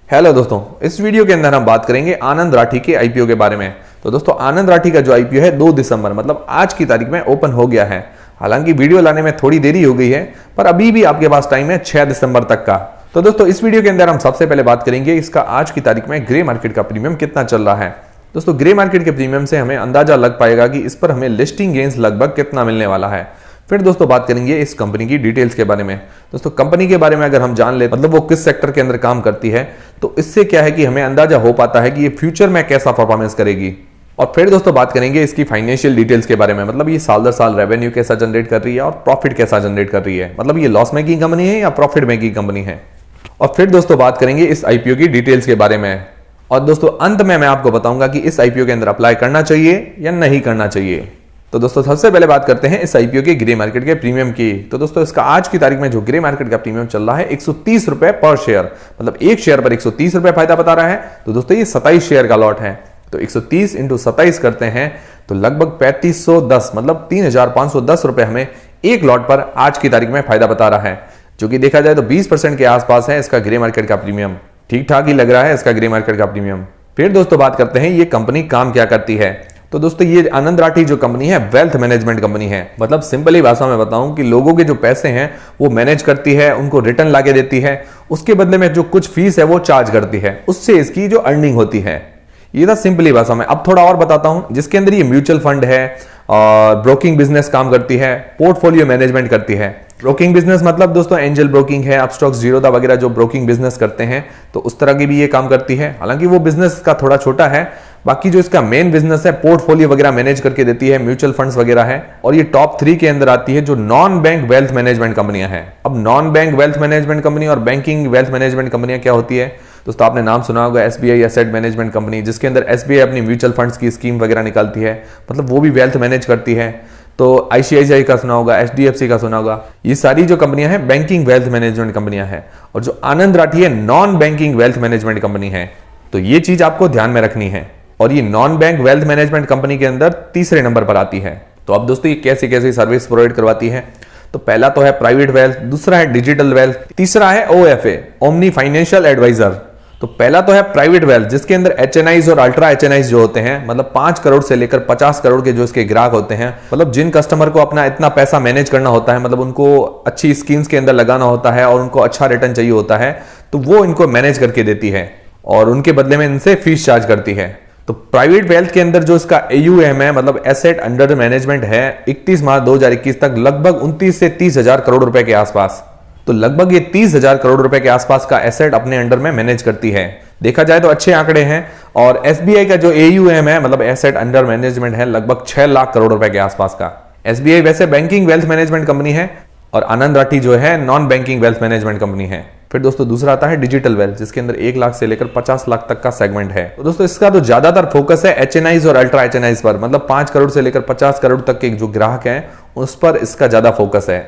Hello दोस्तों, इस video के अंदर हम बात करेंगे आनंद राठी के आईपीओ के बारे में। तो दोस्तों, आनंद राठी का जो आईपीओ है 2 दिसंबर मतलब आज की तारीख में ओपन हो गया है। हालांकि वीडियो लाने में थोड़ी देरी हो गई है, पर अभी भी आपके पास टाइम है 6 दिसंबर तक का। तो दोस्तों, इस वीडियो के अंदर हम सबसे पहले बात करेंगे इसका आज की तारीख में ग्रे मार्केट का प्रीमियम कितना चल रहा है। दोस्तों, ग्रे मार्केट के प्रीमियम से हमें अंदाजा लग पाएगा कि इस पर हमें लिस्टिंग गेन्स लगभग कितना मिलने वाला है। फिर दोस्तों बात करेंगे इस कंपनी की डिटेल्स के बारे में। दोस्तों, कंपनी के बारे में अगर हम जान ले मतलब वो किस सेक्टर के अंदर काम करती है, तो इससे क्या है कि हमें अंदाजा हो पाता है कि ये फ्यूचर में कैसा परफॉर्मेंस करेगी। और फिर दोस्तों बात करेंगे इसकी फाइनेंशियल डिटेल्स के बारे में, मतलब ये साल दर साल रेवेन्यू कैसा जनरेट कर रही है और प्रॉफिट कैसा जनरेट कर रही है, मतलब ये लॉस मेकिंग कंपनी है या प्रॉफिट मेकिंग कंपनी है। और फिर दोस्तों बात करेंगे इस आईपीओ की डिटेल्स के बारे में। और दोस्तों अंत में मैं आपको बताऊंगा कि इस आईपीओ के अंदर अप्लाई करना चाहिए या नहीं करना चाहिए। तो दोस्तों सबसे पहले बात करते हैं इस आईपीओ के ग्रे मार्केट के प्रीमियम की। तो दोस्तों इसका आज की तारीख में जो ग्रे मार्केट का प्रीमियम चल रहा है 130 रुपए पर शेयर, मतलब एक शेयर पर 130 रुपए फायदा बता रहा है। तो दोस्तों ये 27 शेयर का लॉट है, तो 130 × 27 करते हैं तो लगभग 3510 मतलब 3510 रुपए हमें एक लॉट पर आज की तारीख में फायदा बता रहा है, जो कि देखा जाए तो 20% के आसपास है इसका ग्रे मार्केट का प्रीमियम। ठीक ठाक ही लग रहा है इसका ग्रे मार्केट का प्रीमियम। फिर दोस्तों बात करते हैं ये कंपनी काम क्या करती है। तो दोस्तों ये आनंद राठी जो कंपनी है वेल्थ मैनेजमेंट कंपनी है, मतलब सिंपली भाषा में बताऊं कि लोगों के जो पैसे हैं वो मैनेज करती है, उनको रिटर्न लाके देती है, उसके बदले में जो कुछ फीस है वो चार्ज करती है, उससे इसकी जो अर्निंग होती है। ये था सिंपली भाषा में। अब थोड़ा और बताता हूं, जिसके अंदर ये म्यूचुअल फंड है और ब्रोकिंग बिजनेस काम करती है, पोर्टफोलियो मैनेजमेंट करती है। ब्रोकिंग बिजनेस मतलब दोस्तों एंजल ब्रोकिंग है, अपस्टॉक्स, जीरोधा वगैरह जो ब्रोकिंग बिजनेस करते हैं, तो उस तरह की भी ये काम करती है। हालांकि वो बिजनेस का थोड़ा छोटा है, बाकी जो इसका मेन बिजनेस है पोर्टफोलियो वगैरह मैनेज करके देती है, म्यूचुअल फंड्स वगैरह है। और ये टॉप 3 के अंदर आती है जो नॉन बैंक वेल्थ मैनेजमेंट कंपनियां हैं। अब non bank wealth management company और बैंकिंग वेल्थ मैनेजमेंट कंपनियां क्या होती है दोस्तों, आपने नाम सुना होगा एसबीआई एसेट मैनेजमेंट कंपनी, जिसके अंदर एसबीआई अपनी म्यूचुअल फंड्स की स्कीम वगैरह निकालती है, मतलब वो भी वेल्थ मैनेज करती है। तो आईसीआईसीआई का सुना होगा, एचडीएफसी का सुना होगा। ये सारी जो कंपनियां हैं बैंकिंग वेल्थ मैनेजमेंट कंपनियां हैं। और जो आनंद राठी है non banking wealth management company है। तो ये चीज आपको ध्यान में रखनी है। और ये non bank wealth management company के अंदर तीसरे नंबर पर आती है। तो अब दोस्तों ये कैसी कैसी सर्विस प्रोवाइड करवाती है, तो पहला तो है प्राइवेट वेल्थ, दूसरा है डिजिटल वेल्थ, तीसरा है ओएफए ओमनी फाइनेंशियल एडवाइजर। तो पहला तो है प्राइवेट वेल्थ, जिसके अंदर एचएनआईज और अल्ट्रा एचएनआईज जो होते हैं, मतलब 5 करोड़ से लेकर 50 करोड़ के जो इसके ग्राहक होते हैं, मतलब जिन कस्टमर को अपना इतना पैसा मैनेज करना होता है, मतलब उनको अच्छी स्कीम्स के अंदर लगाना होता है और उनको अच्छा रिटर्न चाहिए होता है, तो वो इनको मैनेज करके देती है और उनके बदले में इनसे फीस चार्ज करती है। तो प्राइवेट वेल्थ के अंदर जो इसका AUM है, मतलब एसेट अंडर मैनेजमेंट है, 31 मार्च 2021 तक लगभग 29 से 30 हजार करोड़ रुपए के आसपास। तो लगभग ये 30 हजार करोड़ रुपए के आसपास का एसेट अपने अंडर में मैनेज करती है। देखा जाए तो अच्छे आंकड़े हैं। और एसबीआई का जो AUM है, मतलब एसेट अंडर मैनेजमेंट है, लगभग 6 लाख करोड़ रुपए के आसपास का। एसबीआई वैसे बैंकिंग वेल्थ मैनेजमेंट कंपनी है और आनंद राठी जो है non banking wealth management company है। फिर दोस्तों दूसरा आता है डिजिटल वेल्थ, जिसके अंदर 1 लाख से लेकर 50 लाख तक का सेगमेंट है। तो दोस्तों इसका तो ज्यादातर फोकस है एचएनआईज और अल्ट्रा एचएनआईज पर, मतलब 5 करोड़ से लेकर 50 करोड़ तक के जो ग्राहक हैं उस पर इसका ज्यादा फोकस है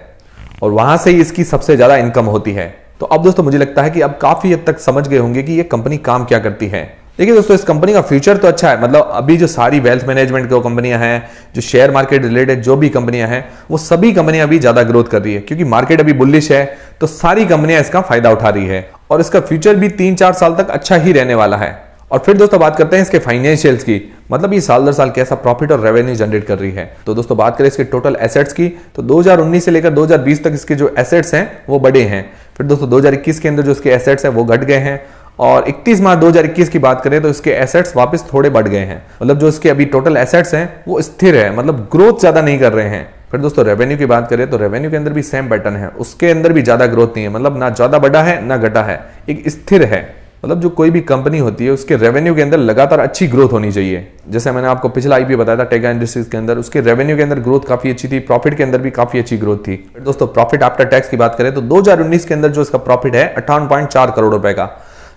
और वहां से ही इसकी सबसे ज्यादा इनकम होती है। तो अब दोस्तों मुझे लगता है कि अब काफी हद तक समझ गए होंगे कि ये कंपनी काम क्या करती है। देखिए दोस्तों, इस कंपनी का फ्यूचर तो अच्छा है, मतलब अभी जो सारी वेल्थ मैनेजमेंट की कंपनियां हैं, जो शेयर मार्केट रिलेटेड जो भी कंपनियां हैं, वो सभी कंपनियां अभी ज्यादा ग्रोथ कर रही है, क्योंकि मार्केट अभी बुलिश है। तो सारी कंपनियां इसका फायदा उठा रही है और इसका फ्यूचर भी 3-4 साल तक अच्छा ही रहने वाला है। और फिर दोस्तों बात करते हैं इसके फाइनेंशियल्स की, मतलब ये साल दर साल कैसा प्रॉफिट और रेवेन्यू जनरेट कर रही है। तो दोस्तों बात करें इसके टोटल एसेट्स की, तो 2019 से लेकर 2020 तक इसके जो एसेट्स हैं वो बढ़े हैं। फिर दोस्तों 2021 के अंदर जो इसके एसेट्स हैं वो घट गए हैं और 31 मार्च 2021 की बात करें तो इसके एसेट्स वापस थोड़े बढ़ गए हैं। मतलब जो इसके अभी टोटल एसेट्स हैं वो स्थिर है, मतलब ग्रोथ ज्यादा नहीं कर रहे हैं। फिर दोस्तों रेवेन्यू की बात करें तो रेवेन्यू के अंदर भी सेम पैटर्न है, उसके अंदर भी ज्यादा ग्रोथ नहीं है, मतलब ना ज्यादा बढ़ा है ना घटा है, एक स्थिर है। मतलब जो कोई भी कंपनी होती है उसके रेवेन्यू के अंदर लगातार अच्छी ग्रोथ होनी चाहिए। जैसे मैंने आपको पिछला आईपीओ बताया था टेगा इंडस्ट्रीज के अंदर, उसके रेवेन्यू के अंदर ग्रोथ काफी अच्छी थी, प्रॉफिट के अंदर भी काफी अच्छी ग्रोथ थी। फिर दोस्तों प्रॉफिट आफ्टर टैक्स की बात करें तो 2019 के अंदर जो इसका प्रॉफिट है 58.4 करोड़ रुपए का,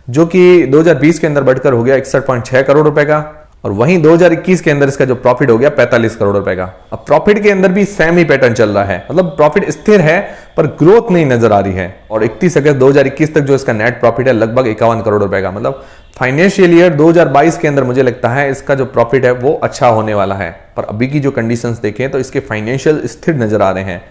जो कि 2020 के अंदर बढ़कर हो गया 61.6 करोड़ रुपए का। और वहीं 2021 के अंदर इसका जो प्रॉफिट हो गया 45 करोड़ रुपए का। अब प्रॉफिट के अंदर भी सेम ही पैटर्न चल रहा है, मतलब प्रॉफिट स्थिर है पर ग्रोथ नहीं नजर आ रही है। और 31 अगस्त 2021 तक जो इसका नेट प्रॉफिट है लगभग 51 करोड़ रुपए का, मतलब फाइनेंशियल ईयर 2022 के अंदर मुझे लगता है इसका जो प्रॉफिट है वो अच्छा होने वाला है। पर अभी की जो कंडीशंस देखें तो इसके फाइनेंशियल स्थिर नजर आ रहे हैं।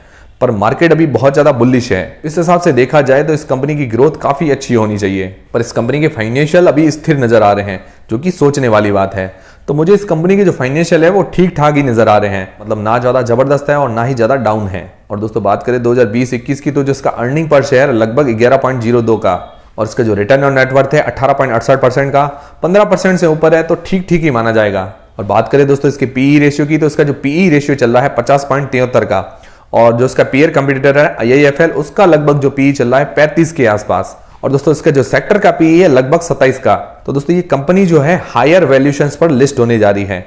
पर मार्केट अभी बहुत ज्यादा बुलिश है। इस हिसाब से देखा जाए तो इस कंपनी की ग्रोथ काफी अच्छी होनी चाहिए, पर इस कंपनी के फाइनेंशियल अभी स्थिर नजर आ रहे हैं, जो कि सोचने वाली बात है। तो मुझे इस कंपनी के जो फाइनेंशियल है वो ठीक ठाक ही नजर आ रहे हैं, मतलब ना ज्यादा जबरदस्त है और ना ही ज्यादा डाउन है। और दोस्तों बात करें 2020-21 की, तो जिसका अर्निंग पर शेयर लगभग 11.02 का, और इसका जो रिटर्न ऑन नेटवर्थ है 18.68% का, 15% से ऊपर है तो ठीक ठीक ही माना जाएगा। और बात करें दोस्तों इसके पीई रेशियो की, तो इसका जो पीई रेशियो चल रहा है 50.73 का, और जो इसका पीयर कंपटीटर है IIFL, उसका लगभग जो पीई चल रहा है 35 के आसपास। और दोस्तों इसका जो सेक्टर का पीई है लगभग 27 का। तो दोस्तों ये कंपनी जो है हायर वैल्यूएशंस पर लिस्ट होने जा रही है,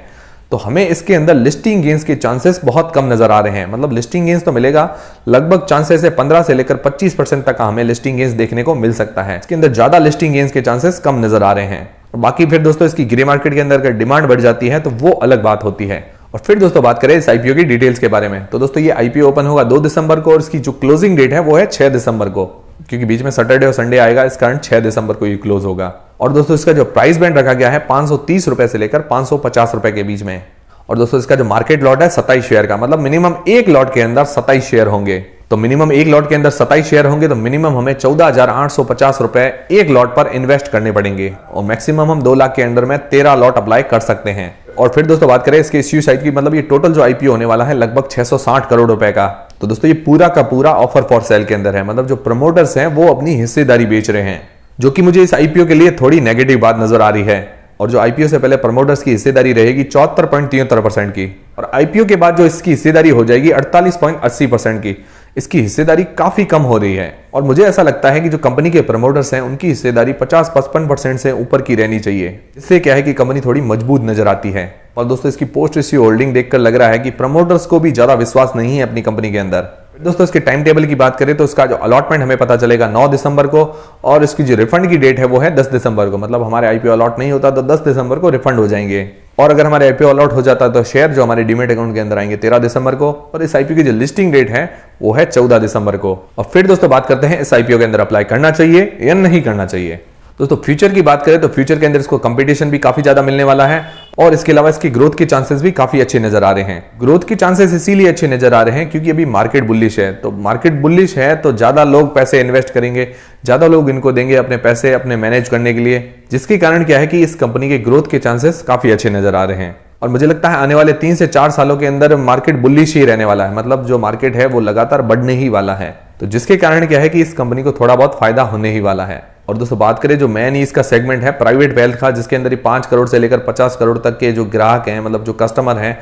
तो हमें इसके अंदर लिस्टिंग गेन्स के चांसेस बहुत कम नजर आ रहे हैं। मतलब लिस्टिंग गेन्स तो मिलेगा, लगभग चांसेस है 15 से लेकर 25% तक का हमें लिस्टिंग गेन्स देखने को मिल सकता है। इसके अंदर ज्यादा लिस्टिंग गेन्स के चांसेस कम नजर आ रहे हैं। और बाकी फिर दोस्तों इसकी ग्रे मार्केट के अंदर अगर डिमांड बढ़ जाती है तो वो अलग बात होती है। और फिर दोस्तों बात करें इस आईपीओ की डिटेल्स के बारे में, तो दोस्तों ये आईपीओ ओपन होगा 2 दिसंबर को, और इसकी जो क्लोजिंग डेट है वो है 6 दिसंबर को, क्योंकि बीच में सैटरडे और संडे आएगा, इस कारण 6 दिसंबर को ये क्लोज होगा। और दोस्तों इसका जो प्राइस बैंड रखा गया है 530 रुपए से लेकर 550 रुपए के बीच में। और दोस्तों इसका जो मार्केट लॉट है 27 शेयर का, मतलब मिनिमम एक लॉट के अंदर 27 शेयर होंगे। तो मिनिमम एक लॉट के अंदर 27 शेयर होंगे तो मिनिमम हमें 14,850 रुपए एक लॉट पर इन्वेस्ट करने पड़ेंगे, और मैक्सिमम हम 2 लाख के अंडर में 13 लॉट अप्लाई कर सकते हैं। और फिर दोस्तों बात करें इसके इश्यू साइज की, मतलब ये टोटल जो आईपीओ होने वाला है लगभग 660 करोड़ रुपए का। तो दोस्तों ये पूरा का पूरा ऑफर फॉर सेल के अंदर है, मतलब जो प्रमोटर्स हैं वो अपनी हिस्सेदारी बेच रहे हैं, जो कि मुझे इस आईपीओ के लिए थोड़ी नेगेटिव बात नजर आ रही है। और जो आईपीओ से पहले प्रमोटर्स की हिस्सेदारी रहेगी 74.73% की, और आईपीओ के बाद जो इसकी हिस्सेदारी हो जाएगी 48.80% की। इसकी हिस्सेदारी काफी कम हो रही है, और मुझे ऐसा लगता है कि जो कंपनी के प्रमोटर्स हैं उनकी हिस्सेदारी 50-55% से ऊपर की रहनी चाहिए। इससे क्या है कि कंपनी थोड़ी मजबूत नजर आती है। और दोस्तों इसकी पोस्ट इश्यू होल्डिंग देखकर लग रहा है कि प्रमोटर्स को भी ज्यादा विश्वास नहीं है अपनी कंपनी के अंदर। दोस्तों इसके टाइम टेबल की बात करें तो इसका जो अलॉटमेंट हमें पता चलेगा 9 दिसंबर को, और इसकी जो रिफंड की डेट है वो है 10 दिसंबर को। मतलब हमारे आईपीओ अलॉट नहीं होता तो 10 दिसंबर को रिफंड हो जाएंगे, और अगर हमारे आईपीओ अलॉट हो जाता तो शेयर जो हमारे डीमेट अकाउंट के अंदर आएंगे 13 दिसंबर को, और इस आईपीओ की जो लिस्टिंग डेट है वो है 14 दिसंबर को। और फिर दोस्तों बात करते हैं इस आईपीओ के अंदर अप्लाई करना चाहिए या नहीं करना चाहिए। दोस्तों फ्यूचर की बात करें तो फ्यूचर के अंदर इसको कंपटीशन भी काफी ज्यादा मिलने वाला है, और इसके अलावा इसकी ग्रोथ के चांसेस भी काफी अच्छे नजर आ रहे हैं। ग्रोथ के चांसेस इसीलिए अच्छे नजर आ रहे हैं क्योंकि अभी मार्केट बुलिश है, तो मार्केट बुलिश है तो ज्यादा लोग पैसे इन्वेस्ट करेंगे, ज्यादा लोग इनको देंगे अपने पैसे अपने मैनेज करने के लिए, जिसके कारण क्या है कि इस कंपनी के ग्रोथ के चांसेस काफी अच्छे नजर आ रहे हैं। और मुझे लगता है आने वाले 3 से 4 सालों के अंदर मार्केट बुलिश ही रहने वाला है, मतलब जो मार्केट है वो लगातार बढ़ने ही वाला है, तो जिसके कारण क्या है कि इस कंपनी को थोड़ा बहुत फायदा होने ही वाला है। और दोस्तों बात करें जो मेन इसका सेगमेंट है प्राइवेट वेल्थ का, जिसके अंदर 5 करोड़ से लेकर 50 करोड़ तक के जो ग्राहक हैं, मतलब जो कस्टमर हैं,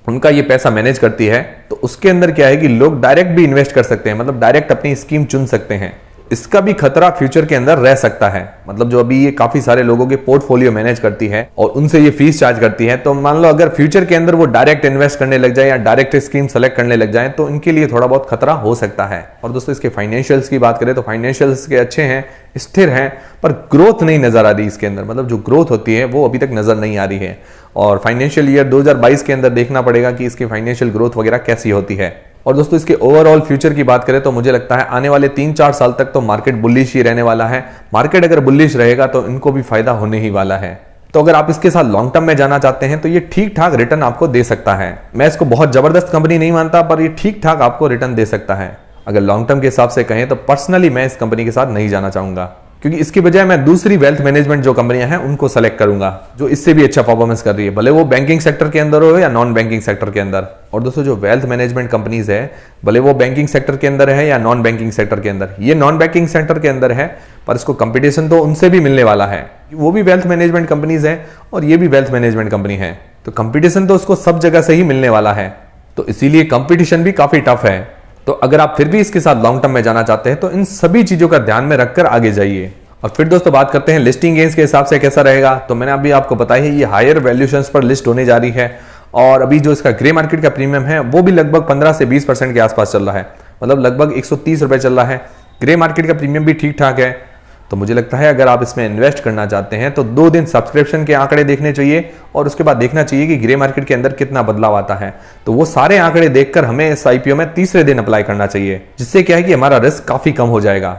उनका ये पैसा मैनेज करती है, तो उसके अंदर क्या है कि लोग डायरेक्ट भी इन्वेस्ट कर सकते हैं, मतलब डायरेक्ट अपनी स्कीम चुन सकते हैं। इसका भी खतरा फ्यूचर के अंदर रह सकता है, मतलब जो अभी ये काफी सारे लोगों के पोर्टफोलियो मैनेज करती है और उनसे ये फीस चार्ज करती है, तो मान लो अगर फ्यूचर के अंदर वो डायरेक्ट इन्वेस्ट करने लग जाए या डायरेक्ट स्कीम सेलेक्ट करने लग जाए तो इनके लिए थोड़ा बहुत खतरा हो सकता है। और दोस्तों इसके फाइनेंशियल्स की बात करें तो फाइनेंशियल्स के अच्छे हैं, स्थिर हैं, पर ग्रोथ नहीं नजर आ रही इसके अंदर, मतलब जो ग्रोथ होती है वो अभी तक नजर नहीं आ रही है। और फाइनेंशियल ईयर 2022 के अंदर देखना पड़ेगा कि इसकी फाइनेंशियल ग्रोथ वगैरह कैसी होती है। और दोस्तों इसके ओवरऑल फ्यूचर की बात करें तो मुझे लगता है आने वाले 3-4 साल तक तो मार्केट बुलिश ही रहने वाला है। मार्केट अगर बुलिश रहेगा तो इनको भी फायदा होने ही वाला है। तो अगर आप इसके साथ लॉन्ग टर्म में जाना चाहते हैं तो ये ठीक ठाक रिटर्न आपको दे सकता है। मैं इसको बहुत जबरदस्त कंपनी नहीं मानता, पर ये ठीक ठाक आपको रिटर्न दे सकता है। अगर लॉन्ग टर्म के हिसाब से कहें तो पर्सनली मैं इस कंपनी के साथ नहीं जाना चाहूंगा, क्योंकि इसकी बजाय मैं दूसरी वेल्थ मैनेजमेंट जो कंपनियां हैं उनको सेलेक्ट करूंगा जो इससे भी अच्छा परफॉर्मेंस कर रही है, भले वो बैंकिंग सेक्टर के अंदर हो या नॉन बैंकिंग सेक्टर के अंदर। और दोस्तों जो वेल्थ मैनेजमेंट कंपनीज है, भले वो बैंकिंग सेक्टर के अंदर है या नॉन बैंकिंग सेक्टर के अंदर, ये नॉन बैंकिंग सेक्टर के अंदर है पर इसको कंपटीशन तो उनसे भी मिलने वाला है। वो भी वेल्थ मैनेजमेंट कंपनीज है और ये भी वेल्थ मैनेजमेंट कंपनी है, तो कंपटीशन तो उसको सब जगह से ही मिलने वाला है, तो इसीलिए कंपटीशन भी काफी टफ है। तो अगर आप फिर भी इसके साथ लॉन्ग टर्म में जाना चाहते हैं तो इन सभी चीजों का ध्यान में रखकर आगे जाइए। और फिर दोस्तों बात करते हैं लिस्टिंग गेन्स के हिसाब से कैसा रहेगा। तो मैंने अभी आपको बताया है ये हायर वैल्यूएशंस पर लिस्ट होने जा रही है, और अभी जो इसका ग्रे मार्केट का प्रीमियम है वो भी लगभग 15 से 20% के आसपास चल रहा है, मतलब लगभग 130 रुपए चल रहा है। ग्रे मार्केट का प्रीमियम भी ठीक ठाक है, तो मुझे लगता है अगर आप इसमें इन्वेस्ट करना चाहते हैं तो 2 दिन सब्सक्रिप्शन के आंकड़े देखने चाहिए और उसके बाद देखना चाहिए कि ग्रे मार्केट के अंदर कितना बदलाव आता है। तो वो सारे आंकड़े देखकर हमें इस आईपीओ में तीसरे दिन अप्लाई करना चाहिए, जिससे क्या है कि हमारा रिस्क काफी कम हो जाएगा।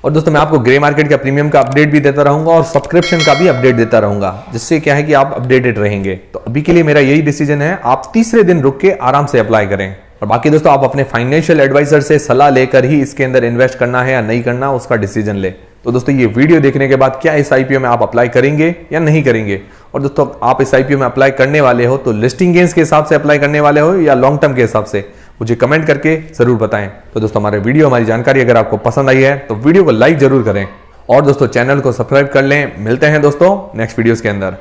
और दोस्तों मैं आपको ग्रे मार्केट का प्रीमियम का अपडेट भी देता रहूंगा और सब्सक्रिप्शन का भी अपडेट देता रहूंगा, जिससे क्या है कि आप अपडेटेड रहेंगे। तो अभी के लिए मेरा यही डिसीजन है, आप तीसरे दिन रुक के आराम से अप्लाई करें। और बाकी दोस्तों आप अपने फाइनेंशियल एडवाइजर से सलाह लेकर ही इसके अंदर इन्वेस्ट करना है या नहीं करना, उसका डिसीजन ले। तो दोस्तों ये वीडियो देखने के बाद क्या इस आईपीओ में आप अप्लाई करेंगे या नहीं करेंगे, और दोस्तों आप इस आईपीओ में अप्लाई करने वाले हो तो लिस्टिंग गेन्स के हिसाब से अप्लाई करने वाले हो या लॉन्ग टर्म के हिसाब से, मुझे कमेंट करके जरूर बताएं। तो दोस्तों हमारी जानकारी अगर आपको पसंद आई है तो वीडियो को लाइक जरूर करें और दोस्तों चैनल को सब्सक्राइब कर लें। मिलते हैं दोस्तों नेक्स्ट वीडियोस के अंदर।